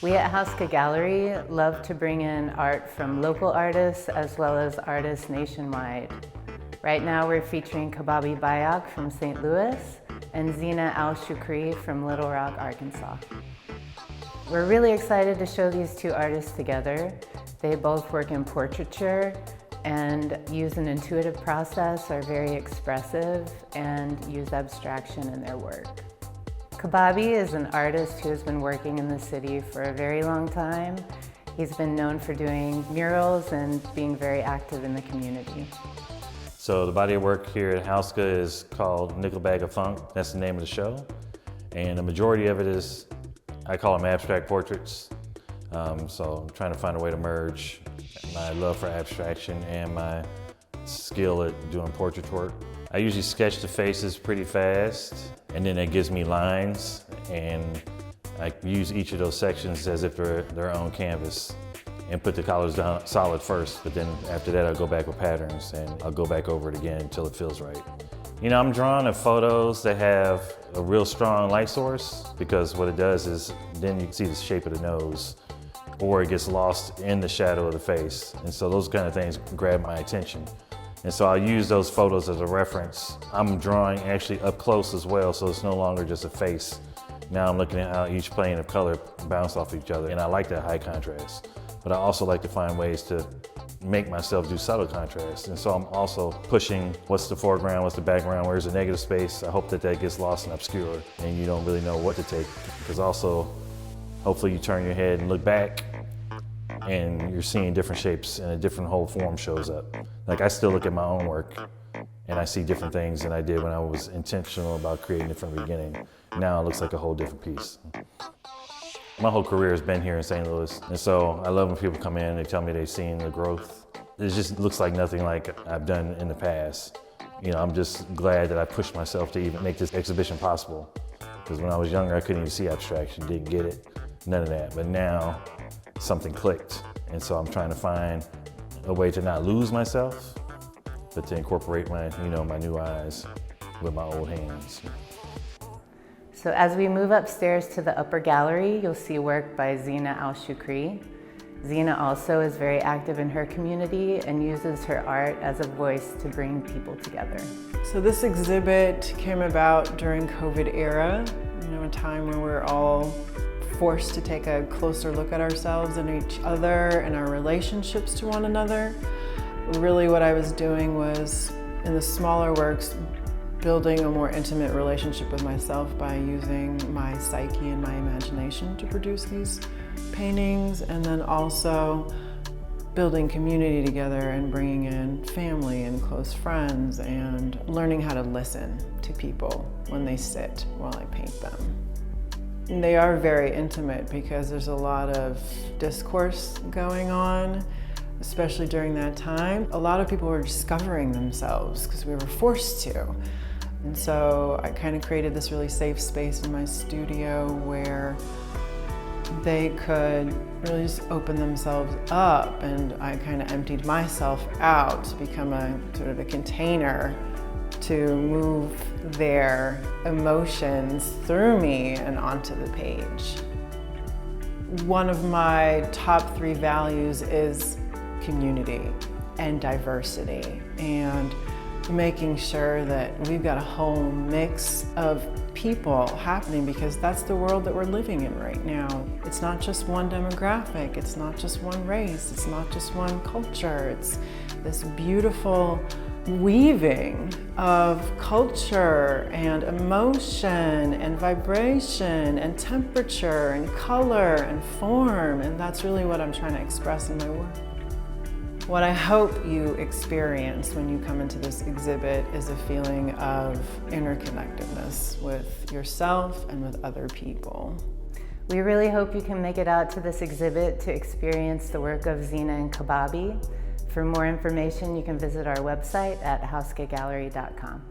We at Houska Gallery love to bring in art from local artists as well as artists nationwide. Right now we're featuring Cbabi Bayoc from St. Louis and Zina Al-Shukri from Little Rock, Arkansas. We're really excited to show these two artists together. They both work in portraiture and use an intuitive process, are very expressive, and use abstraction in their work. Cbabi is an artist who has been working in the city for a very long time. He's been known for doing murals and being very active in the community. So the body of work here at Houska is called Nickel Bag of Funk. That's the name of the show. And the majority of it is, I call them abstract portraits. So I'm trying to find a way to merge my love for abstraction and my skill at doing portrait work. I usually sketch the faces pretty fast, and then that gives me lines, and I use each of those sections as if they're their own canvas and put the colors down solid first, but then after that I'll go back with patterns and I'll go back over it again until it feels right. You know, I'm drawn to photos that have a real strong light source, because what it does is then you can see the shape of the nose, or it gets lost in the shadow of the face. And so those kind of things grab my attention. And so I'll use those photos as a reference. I'm drawing actually up close as well, so it's no longer just a face. Now I'm looking at how each plane of color bounce off each other, and I like that high contrast. But I also like to find ways to make myself do subtle contrast. And so I'm also pushing what's the foreground, what's the background, where's the negative space. I hope that that gets lost and obscure and you don't really know what to take. Because also, hopefully you turn your head and look back and you're seeing different shapes and a different whole form shows up. Like, I still look at my own work and I see different things than I did when I was intentional about creating it from the beginning. Now it looks like a whole different piece. My whole career has been here in St. Louis, and so I love when people come in and they tell me they've seen the growth. It just looks like nothing like I've done in the past. You know, I'm just glad that I pushed myself to even make this exhibition possible. Because when I was younger, I couldn't even see abstraction, didn't get it, none of that. But now, something clicked. And so I'm trying to find a way to not lose myself, but to incorporate my, my new eyes with my old hands. So as we move upstairs to the upper gallery, you'll see work by Zina Al-Shukri. Zina also is very active in her community and uses her art as a voice to bring people together. So this exhibit came about during COVID era, a time where we're all forced to take a closer look at ourselves and each other and our relationships to one another. Really what I was doing was, in the smaller works, building a more intimate relationship with myself by using my psyche and my imagination to produce these paintings, and then also building community together and bringing in family and close friends and learning how to listen to people when they sit while I paint them. And they are very intimate because there's a lot of discourse going on, especially during that time. A lot of people were discovering themselves because we were forced to. And so I kind of created this really safe space in my studio where they could really just open themselves up, and I kind of emptied myself out to become a sort of a container to move their emotions through me and onto the page. One of my top 3 values is community and diversity, and making sure that we've got a whole mix of people happening, because that's the world that we're living in right now. It's not just one demographic, it's not just one race, it's not just one culture. It's this beautiful weaving of culture and emotion and vibration and temperature and color and form, and that's really what I'm trying to express in my work. What I hope you experience when you come into this exhibit is a feeling of interconnectedness with yourself and with other people. We really hope you can make it out to this exhibit to experience the work of Zina and Cbabi. For more information, you can visit our website at houskagallery.com.